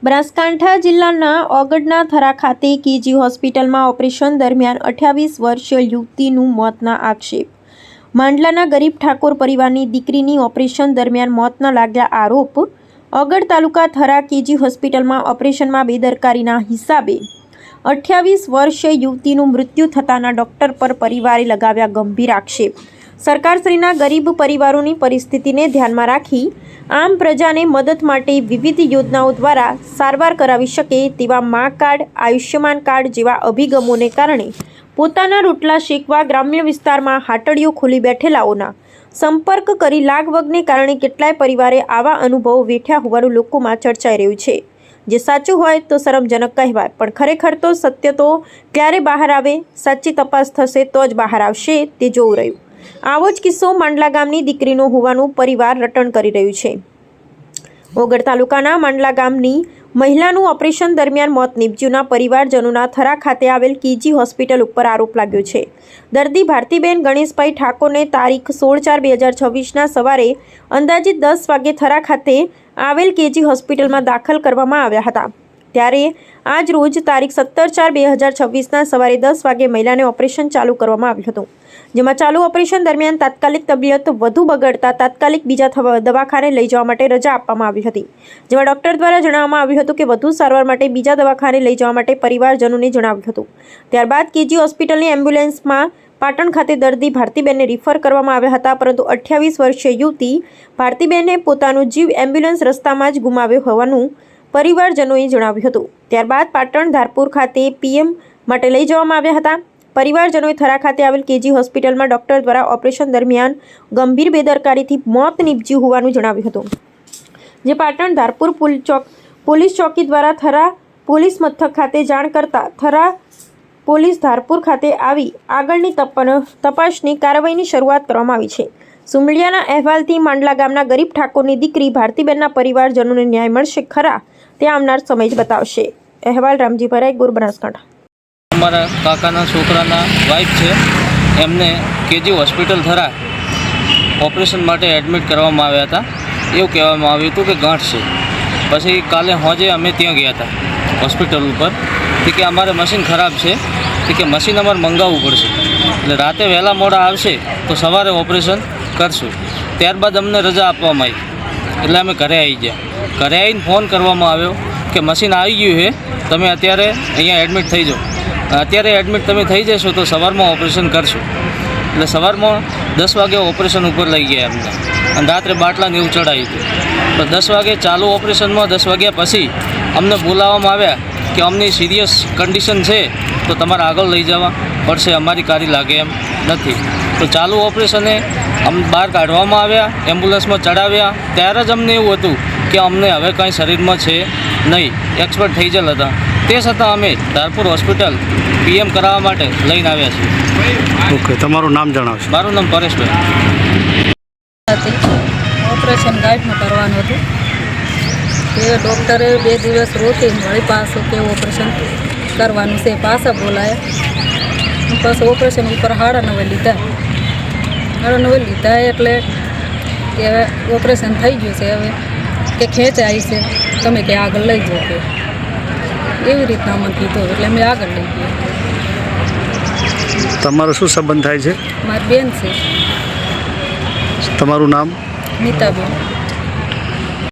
બનાસકાંઠા જિલ્લાના ઓગડના થરા ખાતે કેજી હોસ્પિટલમાં ઓપરેશન દરમિયાન 28 વર્ષીય યુવતીનું મોતના આક્ષેપ। માંડલાના ગરીબ ઠાકોર પરિવારની દીકરીની ઓપરેશન દરમિયાન મોતના લાગ્યા આરોપ। ઓગડ તાલુકા થરા કેજી હોસ્પિટલમાં ઓપરેશનમાં બેદરકારીના હિસાબે 28 વર્ષીય યુવતીનું મૃત્યુ થતાના ડોક્ટર પર પરિવારે લગાવ્યા ગંભીર આક્ષેપ। સરકારશ્રીના ગરીબ પરિવારોની પરિસ્થિતિને ધ્યાનમાં રાખી આમ પ્રજાને મદદ માટે વિવિધ યોજનાઓ દ્વારા સારવાર કરાવી શકે તેવા મા કાર્ડ, આયુષ્યમાન કાર્ડ જેવા અભિગમોને કારણે પોતાના રોટલા શેકવા ગ્રામ્ય વિસ્તારમાં હાટડીઓ ખોલી બેઠેલાઓના સંપર્ક કરી લાગવગને કારણે કેટલાય પરિવારે આવા અનુભવો વેઠ્યા હોવાનું લોકોમાં ચર્ચાઈ રહ્યું છે। જે સાચું હોય તો શરમજનક કહેવાય, પણ ખરેખર તો સત્ય તો ક્યારે બહાર આવે, સાચી તપાસ થશે તો જ બહાર આવશે તે જોવું રહ્યું। આવો જ કિસ્સો માંડલા ગામની દીકરીનો હોવાનું પરિવાર રટણ કરી રહ્યું છે। ઓગડ તાલુકાના માંડલા ગામની મહિલાનું ઓપરેશન દરમિયાન મોત નીપજ્યુંના પરિવારજનોના થરા ખાતે આવેલ કેજી હોસ્પિટલ ઉપર આરોપ લાગ્યો છે। દર્દી ભારતીબેન ગણેશભાઈ ઠાકોરને તારીખ 16/4/2024ના સવારે અંદાજિત 10 વાગે થરા ખાતે આવેલ કેજી હોસ્પિટલમાં દાખલ કરવામાં આવ્યા હતા। ત્યારે આજ રોજ તારીખ 17/4/2024ના સવારે 10 વાગે મહિલાને ઓપરેશન ચાલુ કરવામાં આવ્યું હતું, જેમાં ચાલુ ઓપરેશન દરમિયાન તાત્કાલિક તબિયત વધુ બગડતા તાત્કાલિક બીજા દવાખાને લઈ જવા માટે રજા આપવામાં આવી હતી, જેમાં ડોક્ટર દ્વારા જણાવવામાં આવ્યું હતું કે વધુ સારવાર માટે બીજા દવાખાને લઈ જવા માટે પરિવારજનોને જણાવ્યું હતું। ત્યારબાદ કેજી હોસ્પિટલની એમ્બ્યુલન્સમાં પાટણ ખાતે દર્દી ભારતીબેનને રિફર કરવામાં આવ્યા હતા, પરંતુ 28 વર્ષીય યુવતી ભારતીબેને પોતાનો જીવ એમ્બ્યુલન્સ રસ્તામાં જ ગુમાવ્યો હોવાનું પરિવારજનોએ જણાવ્યું હતું। ત્યારબાદ પાટણ ધારપુર ખાતે પીએમ માટે લઈ જવામાં આવ્યા હતા। પરિવારજનોએ થરા ખાતે આવેલ કેજી હોસ્પિટલમાં ડોક્ટર દ્વારા ઓપરેશન દરમિયાન ગંભીર બેદરકારીથી મોત નીપજ્યું હોવાનું જણાવ્યું હતું, જે પાટણ ધારપુર પોલીસ ચોકી દ્વારા થરા પોલીસ મથક ખાતે જાણ કરતા થરા પોલીસ ધારપુર ખાતે આવી આગળની તપાસની કાર્યવાહીની શરૂઆત કરવામાં આવી છે। સુમલિયાના અહેવાલથી માંડલા ગામના ગરીબ ઠાકોરની દીકરી ભારતીબેનના પરિવારજનોને ન્યાય મળશે ખરા તે આવનાર સમય જ બતાવશે। અહેવાલ રામજી ભરાઈ, ગુર, બનાસકાંઠા। અમારા કાકાના છોકરાના વાઈફ છે, એમને કેજી હોસ્પિટલ થરા ઓપરેશન માટે એડમિટ કરવામાં આવ્યા હતા। એવું કહેવામાં આવ્યું હતું કે ગાંઠ છે। પછી કાલે હોજે અમે ત્યાં ગયા હતા હોસ્પિટલ ઉપર, કે અમારે મશીન ખરાબ છે, કે મશીન અમારે મંગાવવું પડશે, એટલે રાતે વહેલા મોડા આવશે તો સવારે ઓપરેશન કરશું। ત્યારબાદ અમને રજા આપવામાં આવી, એટલે અમે ઘરે આવી ગયા। ઘરે આવીને ફોન કરવામાં આવ્યો કે મશીન આવી ગયું છે, તમે અત્યારે અહીંયા એડમિટ થઈ જાઓ, અત્યારે એડમિટ તમે થઈ જશો તો સવારમાં ઓપરેશન કરશું। એટલે સવારમાં 10 વાગે ઓપરેશન ઉપર લઈ ગયા અમને, અને રાત્રે બાટલાને એવું ચડાવ્યું હતું। તો 10 વાગે ચાલુ ઓપરેશનમાં 10 વાગ્યા પછી અમને બોલાવવામાં આવ્યા કે અમની સિરિયસ કન્ડિશન છે તો તમારે આગળ લઈ જવા પડશે, અમારી કારી લાગે એમ નથી। તો ચાલુ ઓપરેશને અમને બહાર કાઢવામાં આવ્યા, એમ્બ્યુલન્સમાં ચડાવ્યા। ત્યારે જ અમને એવું હતું કે અમને હવે કાંઈ શરીરમાં છે નહીં, એક્સપર્ટ થઈ ગયેલ હતા। તે છતાં અમે ધારપુર હોસ્પિટલ પીએમ કરાવવા માટે લઈને આવ્યા છીએ। ઓકે, તમારું નામ જણાવશો? મારું નામ પરેશભાઈ। ઓપરેશન ગાંઠનું કરવાનું હતું, એ ડૉક્ટરે 2 દિવસ રોકીને વળી પાછું કે ઓપરેશન કરવાનું છે, પાછા બોલાયા। પાછું ઓપરેશન ઉપર 9:30 લીધા, 9:30 લીધા એટલે કે ઓપરેશન થઈ ગયું છે, હવે કે ખેંચાય છે, તમે કે આગળ લઈ જાઓ, કે એવી રીતના અમને કીધું, એટલે અમે આગળ લઈ ગયા। તમારો શું સંબંધ થાય છે? મારી બેન છે। તમારું નામ? નીતાબેન।